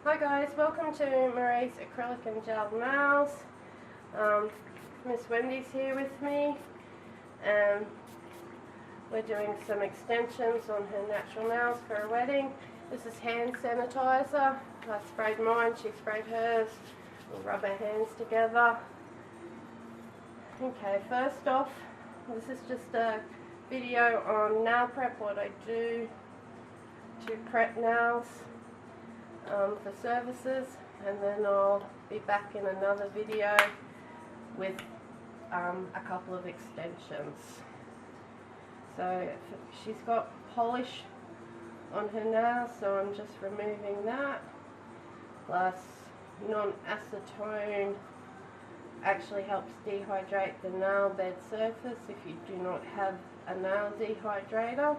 Hi guys, welcome to Marie's Acrylic and Gel Nails. Miss Wendy's here with me, and we're doing some extensions on her natural nails for her wedding. This is hand sanitizer. I sprayed mine, she sprayed hers. We'll rub our hands together. Okay, first off, this is just a video on nail prep, what I do to prep nails for services, and then I'll be back in another video with a couple of extensions. So she's got polish on her nails, so I'm just removing that. Plus non-acetone actually helps dehydrate the nail bed surface if you do not have a nail dehydrator.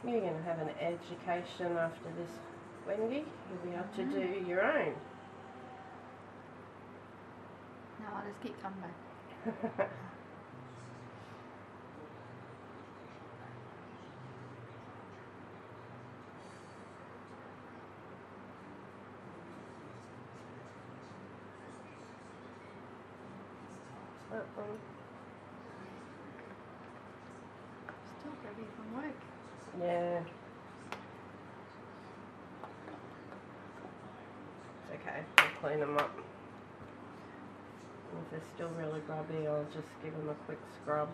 You're going to have an education after this, Wendy. You'll be able to do your own. No, I'll just keep coming back. Still ready from work. Yeah. It's okay, I'll clean them up. If they're still really grubby, I'll just give them a quick scrub.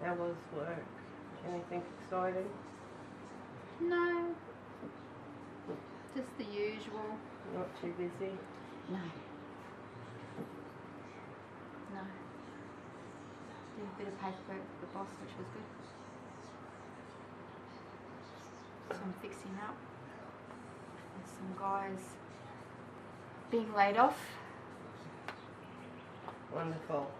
How was work? Anything exciting? No. Just the usual. Not too busy? No. No. Did a bit of paperwork for the boss, which was good. Some fixing up. There's some guys being laid off. Wonderful.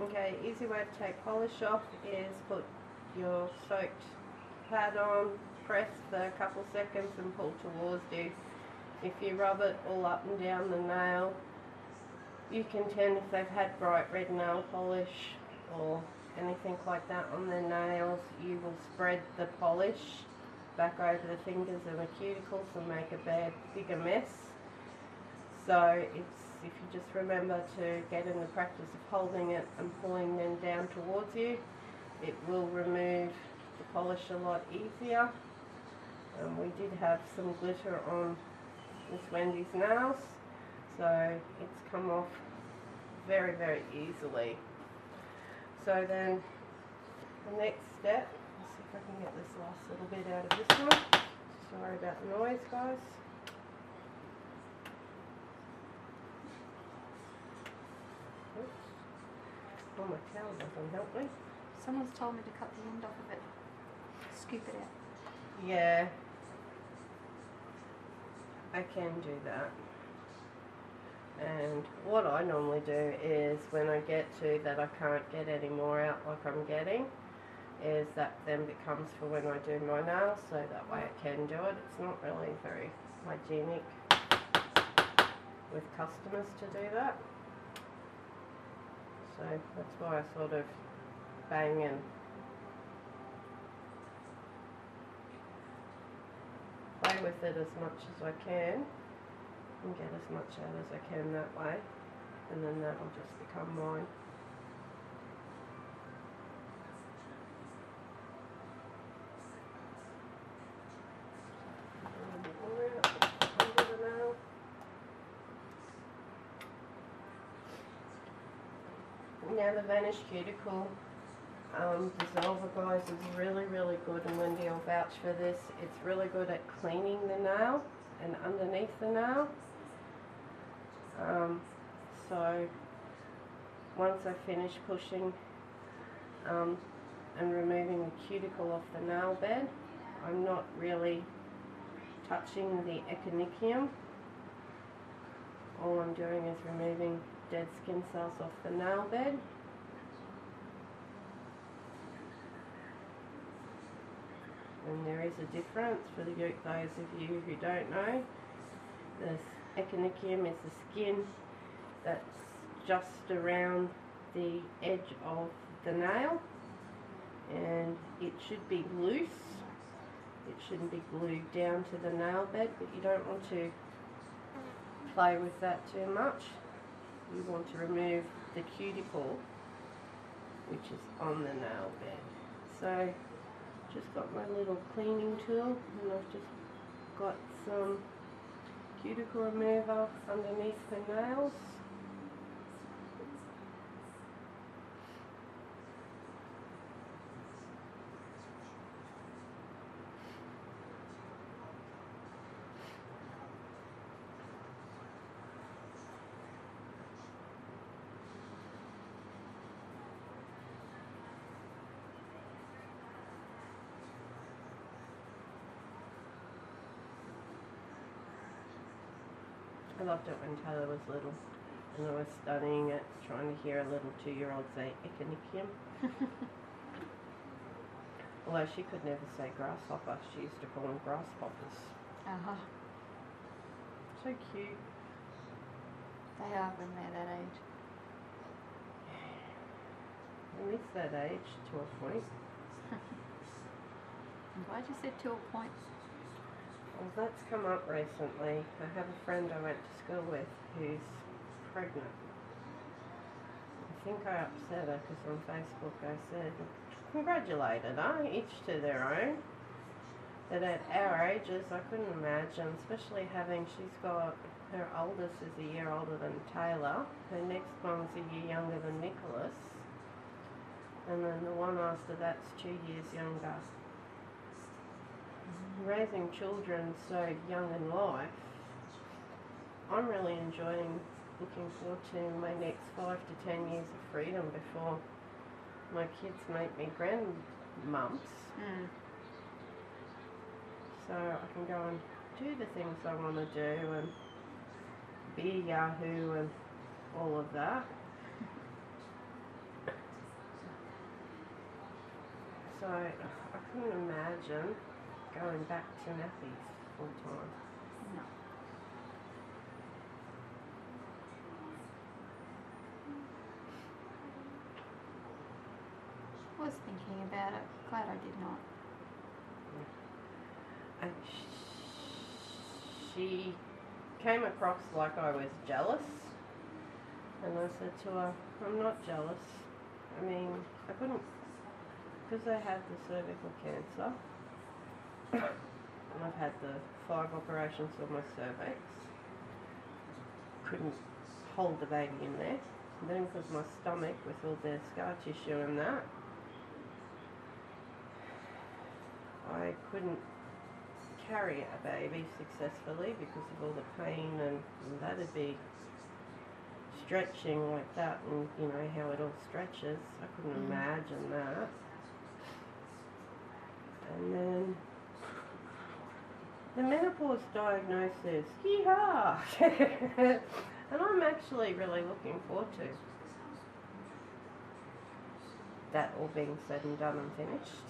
Okay, easy way to take polish off is put your soaked pad on, press for a couple seconds and pull towards you. If you rub it all up and down the nail, you can tend, if they've had bright red nail polish or anything like that on their nails, you will spread the polish back over the fingers and the cuticles and make a bigger mess. So if you just remember to get in the practice of holding it and pulling them down towards you, it will remove the polish a lot easier. We did have some glitter on Miss Wendy's nails, so it's come off very, very easily. So then the next step, let's see if I can get this last little bit out of this one. Sorry about the noise, guys. Oh, my towel doesn't help me. Someone's told me to cut the end off of it. Scoop it out. Yeah, I can do that. And what I normally do is when I get to that I can't get any more out like I'm getting, is that then becomes for when I do my nails, so that way I can do it. It's not really very hygienic with customers to do that. So that's why I sort of bang and play with it as much as I can and get as much out as I can that way, and then that'll just become mine. Now the Vanish Cuticle dissolver, guys, is really, really good, and Wendy will vouch for this. It's really good at cleaning the nail and underneath the nail. So once I finish pushing and removing the cuticle off the nail bed, I'm not really touching the echinocchium. All I'm doing is removing dead skin cells off the nail bed. And there is a difference for those of you who don't know. The echinocchium is the skin that's just around the edge of the nail, and it should be loose. It shouldn't be glued down to the nail bed, but you don't want to play with that too much. You want to remove the cuticle, which is on the nail bed. So just got my little cleaning tool, and I've just got some cuticle remover underneath the nails. I loved it when Taylor was little, and I was studying it, trying to hear a little 2-year-old say echinocchium. Although she could never say grasshopper, she used to call them grasshoppers. Uh-huh. So cute. They are when they're that age. And it's that age to a point. I'm glad you said to a point. Well, that's come up recently. I have a friend I went to school with who's pregnant. I think I upset her because on Facebook I said, congratulated her, each to their own. But at our ages, I couldn't imagine, especially having, she's got, her oldest is a year older than Taylor, her next one's a year younger than Nicholas, and then the one after that's 2 years younger. Raising children so young in life, I'm really enjoying, looking forward to my next 5 to 10 years of freedom before my kids make me grandmums. So I can go and do the things I want to do and be a Yahoo and all of that. So I couldn't imagine going back to nappies full time. No. I was thinking about it. Glad I did not. And she came across like I was jealous, and I said to her, I'm not jealous. I mean, I couldn't, because I had the cervical cancer, and I've had the 5 operations on my cervix, couldn't hold the baby in there. And then because my stomach, with all the scar tissue and that, I couldn't carry a baby successfully because of all the pain, and that'd be stretching like that, and you know how it all stretches. I couldn't imagine that. And then the menopause diagnosis, yeehaw! And I'm actually really looking forward to that all being said and done and finished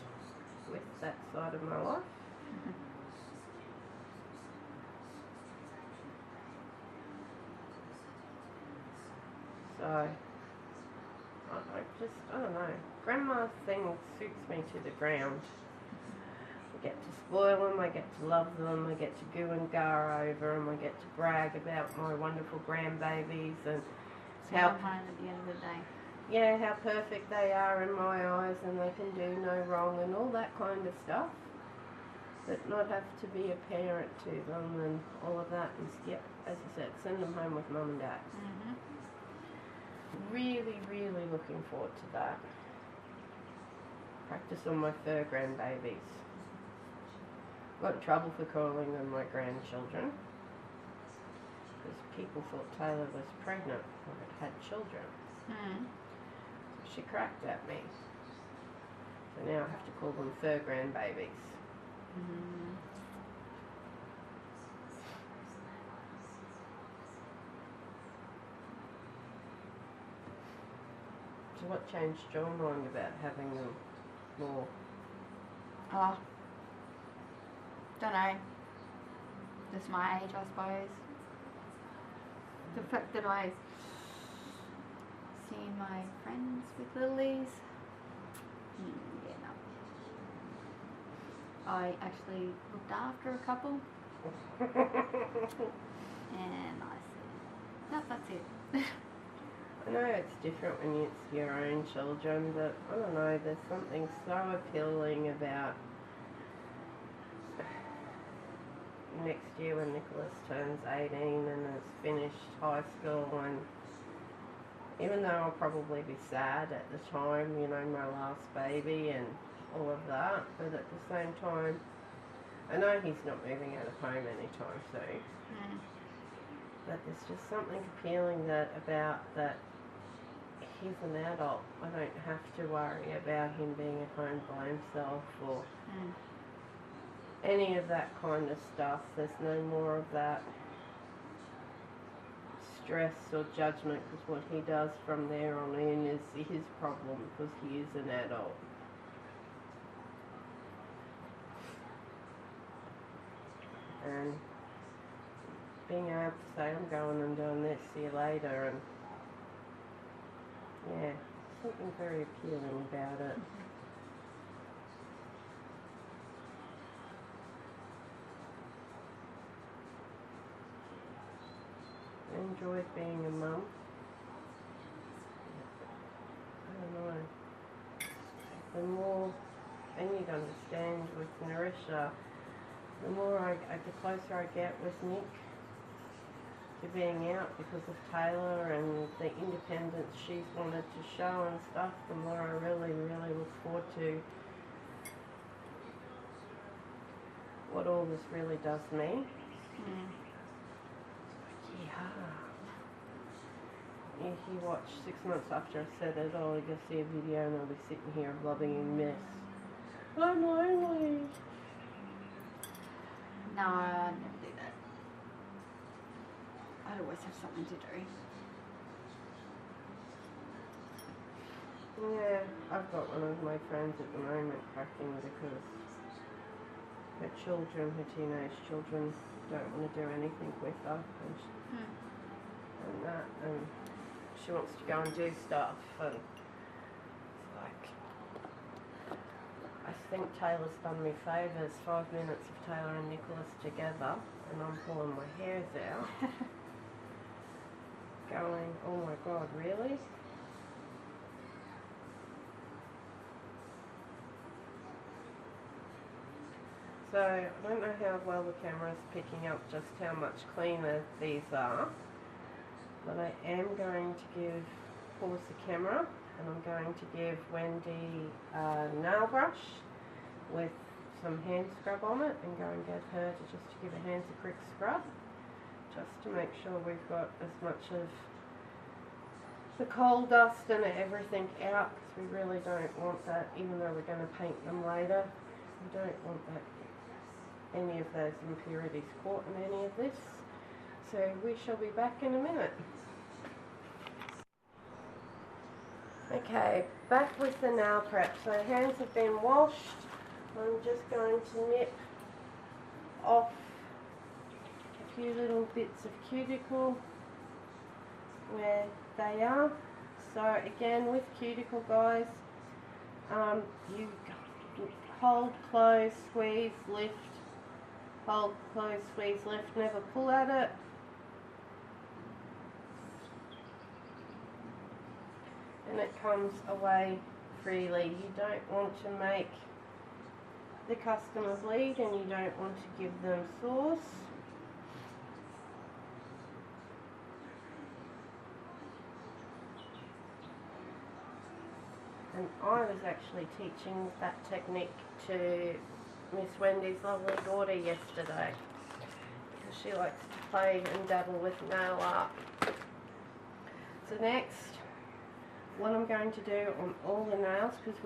with that side of my life. So, I don't know. Grandma thing suits me to the ground. I get to spoil them, I get to love them, I get to goo and gar over them, I get to brag about my wonderful grandbabies and How home at the end of the day. yeah, how perfect they are in my eyes, and they can do no wrong and all that kind of stuff. But not have to be a parent to them and all of that, and yep, as I said, send them home with mum and dad. Really, really looking forward to that. Practice on my fur grandbabies. Got in trouble for calling them my grandchildren because people thought Taylor was pregnant or had children. Mm. She cracked at me. So now I have to call them fur grandbabies. Mm. So what changed your mind about having them more? Oh, don't know. Just my age, I suppose. The fact that I seen my friends with littlies. Yeah, no. I actually looked after a couple, and I said, no, that's it. I know it's different when it's your own children, but I don't know, there's something so appealing about next year when Nicholas turns 18 and has finished high school, and even though I'll probably be sad at the time, you know, my last baby and all of that, but at the same time, I know he's not moving out of home anytime soon, but there's just something appealing about that he's an adult. I don't have to worry about him being at home by himself or any of that kind of stuff. There's no more of that stress or judgment, because what he does from there on in is his problem, because he is an adult. And being able to say, I'm going and doing this, see you later, and yeah, something very appealing about it. I enjoyed being a mum. I don't know. The more, and you'd understand with Narisha, the closer I get with Nick to being out because of Taylor and the independence she's wanted to show and stuff, the more I really, really look forward to what all this really does mean. Yeah. If you watch 6 months after I said it, you'll see a video and I'll be sitting here blubbing in mess. I'm lonely. No, I'd never do that. I'd always have something to do. Yeah, I've got one of my friends at the moment cracking because her children, her teenage children, don't want to do anything with her, and she wants to go and do stuff, and it's like, I think Taylor's done me favours. 5 minutes of Taylor and Nicholas together, and I'm pulling my hairs out, going, oh my God, really? So I don't know how well the camera's picking up just how much cleaner these are, but I am going to pause the camera, and I'm going to give Wendy a nail brush with some hand scrub on it, and go and get her to give her hands a quick scrub, just to make sure we've got as much of the coal dust and everything out, because we really don't want that, even though we're going to paint them later. We don't want that, any of those impurities caught in any of this. So we shall be back in a minute. Okay, back with the nail prep. So hands have been washed. I'm just going to nip off a few little bits of cuticle where they are. So again, with cuticle, guys, you hold, close, squeeze, lift, hold, close, squeeze, lift, never pull at it. And it comes away freely. You don't want to make the customer bleed, and you don't want to give them sores. And I was actually teaching that technique to Miss Wendy's lovely daughter yesterday because she likes to play and dabble with nail art. So next, what I'm going to do on all the nails, because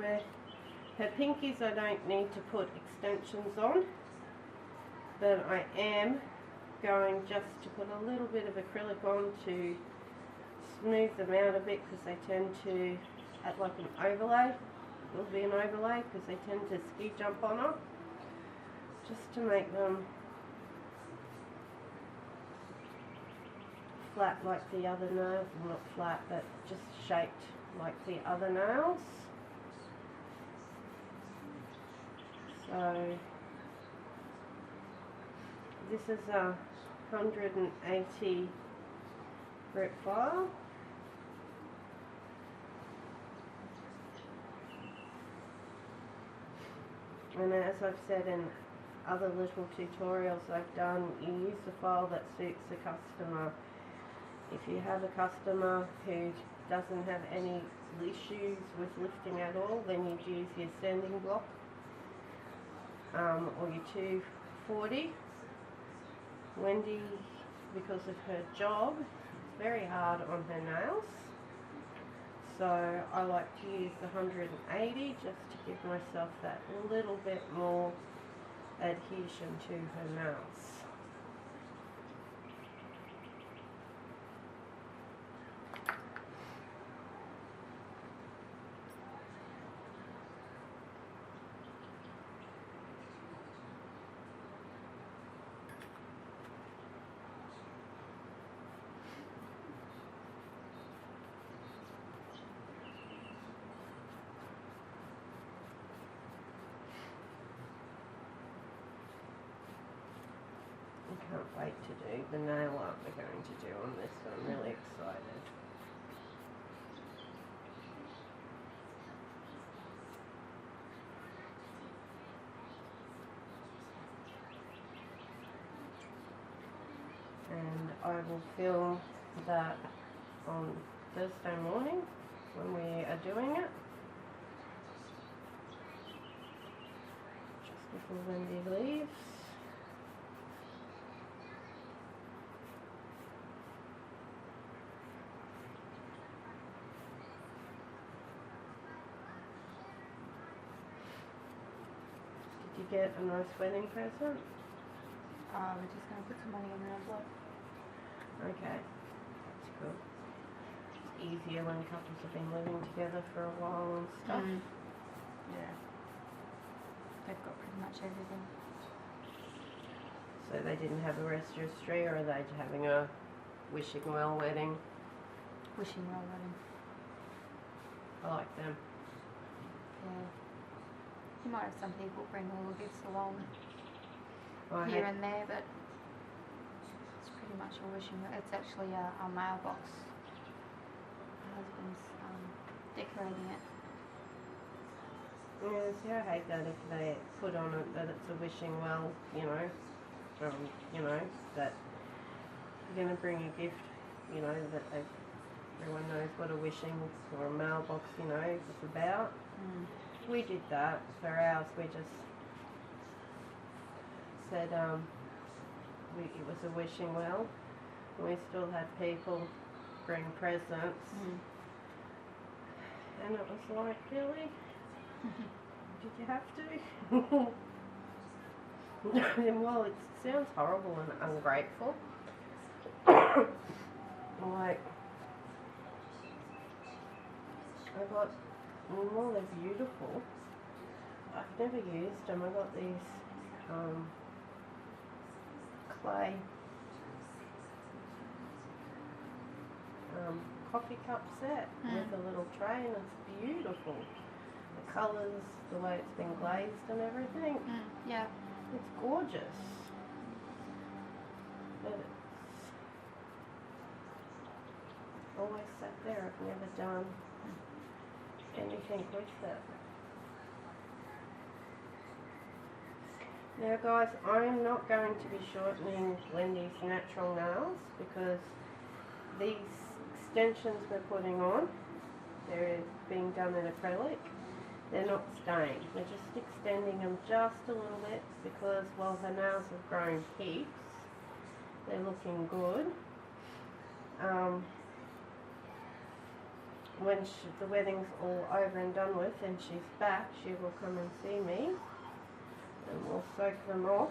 her pinkies I don't need to put extensions on, but I am going just to put a little bit of acrylic on to smooth them out a bit, because they tend to act like an overlay. It will be an overlay because they tend to ski jump on her, just to make them flat like the other nails. Well, not flat, but just shaped like the other nails. So this is a 180 grit file. And as I've said in other little tutorials I've done, you use the file that suits the customer. If you have a customer who doesn't have any issues with lifting at all, then you'd use your standing block or your 240. Wendy, because of her job, is very hard on her nails, so I like to use the 180 just to give myself that little bit more adhesion to her nails. I can't wait to do the nail art we're going to do on this. I'm really excited. And I will film that on Thursday morning when we are doing it. Just before Wendy leaves. Did you get a nice wedding present? We're just going to put some money in an envelope. Okay, that's good. It's easier when couples have been living together for a while and stuff. Yeah. They've got pretty much everything. So they didn't have a registry, or are they having a wishing well wedding? Wishing well wedding. I like them. Yeah. You might have some people bring all the gifts along I here had- and there, but it's pretty much a wishing well. It's actually a mailbox. My husband's decorating it. Yeah, see, I hate that if they put on it that it's a wishing well, that you're going to bring a gift, that everyone knows what a wishing or a mailbox, is about. We did that for ours. We just said it was a wishing well. We still had people bring presents, and it was like, really? Did you have to? Well, it sounds horrible and ungrateful. Like, I got, well, they're beautiful. I've never used them. I got these clay coffee cup set with a little tray, and it's beautiful. The colours, the way it's been glazed and everything. Yeah. It's gorgeous. But it's always sat there. I've never done anything with it. Now guys, I'm not going to be shortening Wendy's natural nails because these extensions we're putting on, they're being done in acrylic, they're not staying. We're just extending them just a little bit because while her nails have grown heaps, they're looking good. When the wedding's all over and done with and she's back, she will come and see me and we'll soak them off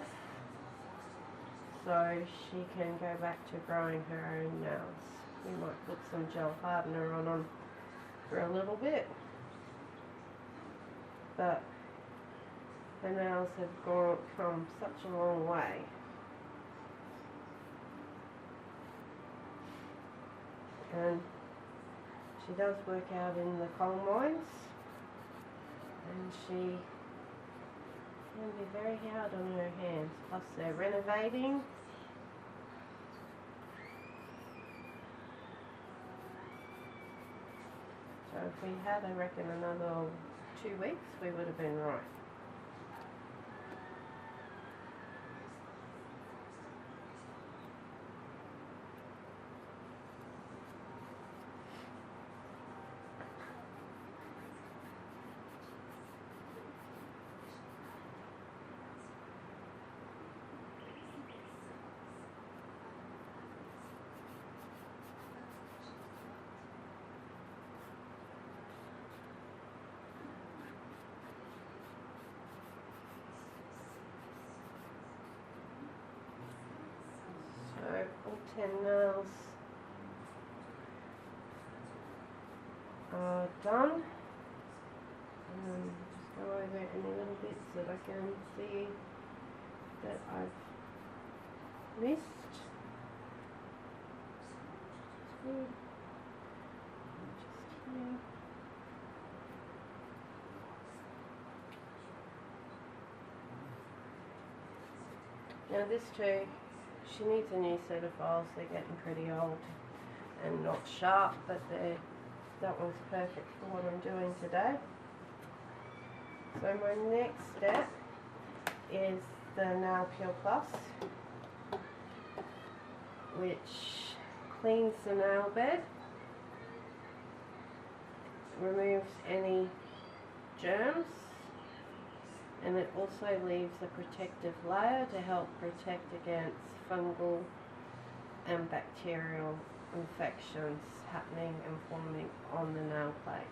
so she can go back to growing her own nails. We might put some gel hardener on them for a little bit, but her nails have come such a long way. And she does work out in the coal mines, and she can be very hard on her hands. Plus they're renovating. So if we had, I reckon, another 2 weeks, we would have been right. So all 10 nails are done, and then just go over any little bits that I can see that I've missed. Good. Just here. Now this too, she needs a new set of files. They're getting pretty old and not sharp, but that one's perfect for what I'm doing today. So my next step is the Nail Peel Plus, which cleans the nail bed, removes any germs, and it also leaves a protective layer to help protect against fungal and bacterial infections happening and forming on the nail plate.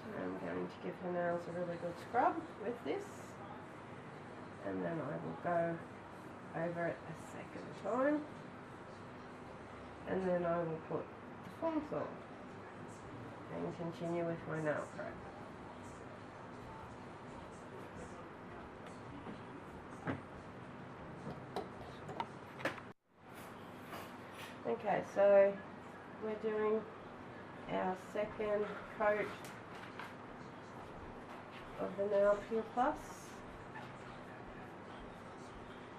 So I'm going to give her nails a really good scrub with this, and then I will go over it a second time, and then I will put the foams on and continue with my nail prep. Okay, so we're doing our second coat of the Nail Peel Plus.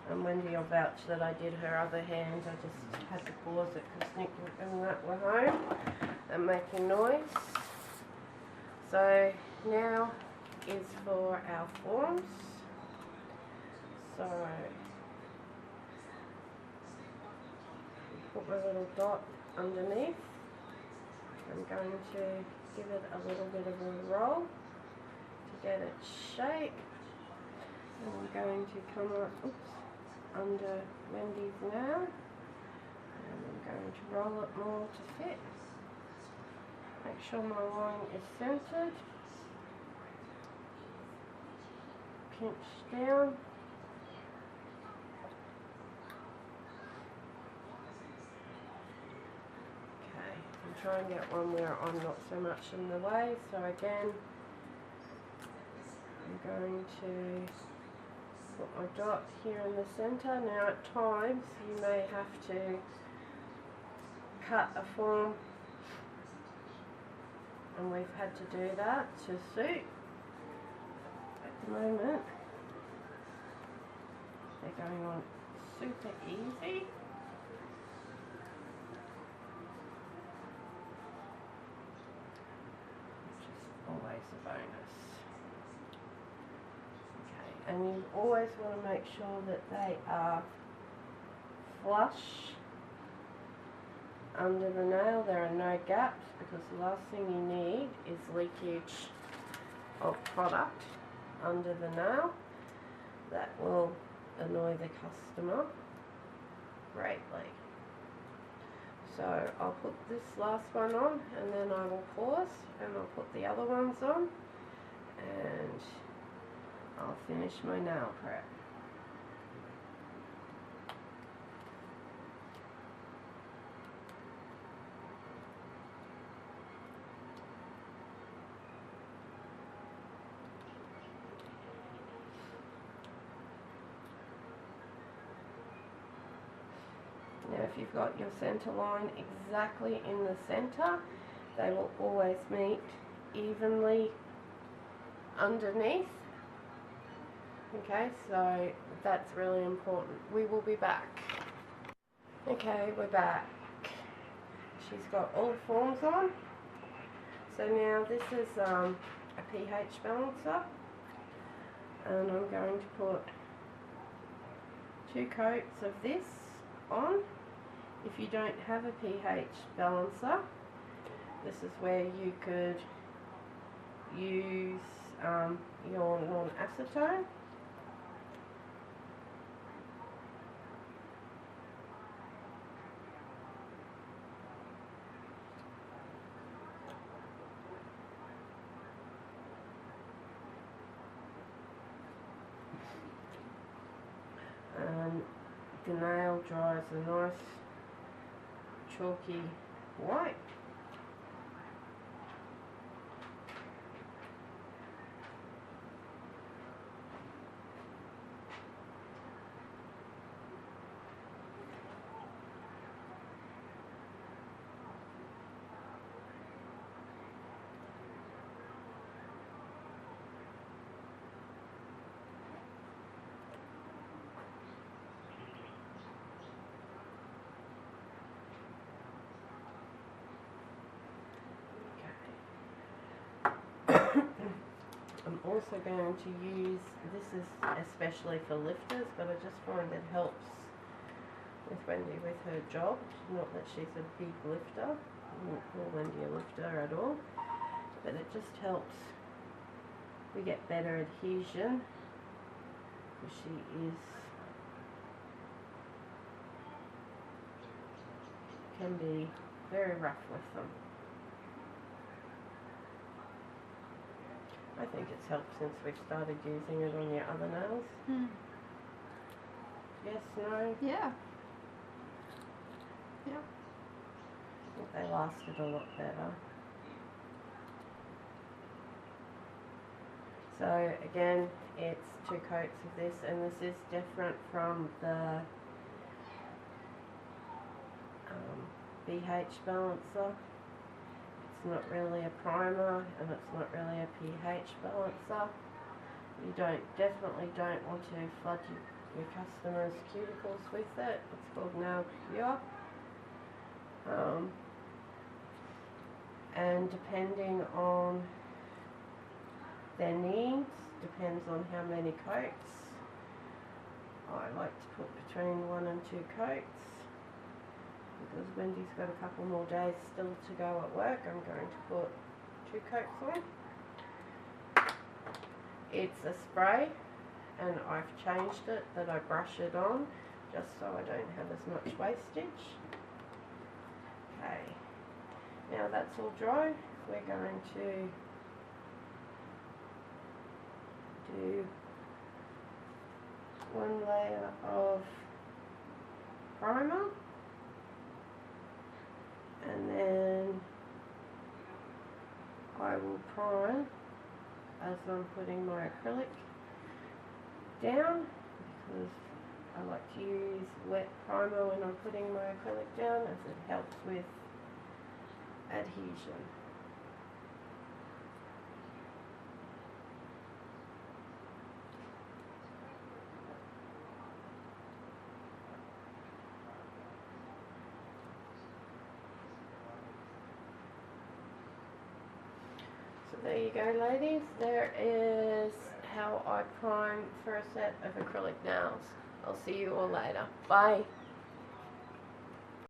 And Wendy will vouch that I did her other hand. I just had to pause it because Nick and that were home and making noise. So now is for our forms. So put my little dot underneath. I'm going to give it a little bit of a roll to get it shape. And I'm going to come up, under Wendy's nail, and I'm going to roll it more to fit. Make sure my line is centered. Pinch down. Okay, and try and get one where I'm not so much in the way. So again, I'm going to put my dot here in the centre. Now at times you may have to cut a form, and we've had to do that to suit. At the moment they're going on super easy. Which is always a bonus. And you always want to make sure that they are flush under the nail there are no gaps, because the last thing you need is leakage of product under the nail. That will annoy the customer greatly. So I'll put this last one on, and then I will pause and I'll put the other ones on, and I'll finish my nail prep. Now if you've got your centre line exactly in the centre, they will always meet evenly underneath. Okay, so that's really important. We will be back. Okay, we're back. She's got all forms on. So now this is a pH balancer, and I'm going to put 2 coats of this on. If you don't have a pH balancer, this is where you could use your non-acetone. And the nail dries a nice chalky white. I'm also going to use, this is especially for lifters, but I just find it helps with Wendy with her job. Not that she's a big lifter, I wouldn't call Wendy a lifter at all, but it just helps. We get better adhesion, because she can be very rough with them. I think it's helped since we've started using it on your other nails. Yes, no? Yeah. Yeah. I think they lasted a lot better. So again, it's 2 coats of this, and this is different from the pH balancer. It's not really a primer, and it's not really a pH balancer. You definitely don't want to flood your customers' cuticles with it. It's called Nail Pure. And depending on their needs, depends on how many coats. I like to put between 1 and 2 coats. Because Wendy's got a couple more days still to go at work, I'm going to put 2 coats on. It's a spray, and I've changed it that I brush it on, just so I don't have as much wastage. Okay, now that's all dry, we're going to do 1 layer of primer. And then I will prime as I'm putting my acrylic down, because I like to use wet primer when I'm putting my acrylic down, as it helps with adhesion. There you go, ladies. There is how I prime for a set of acrylic nails. I'll see you all later. Bye.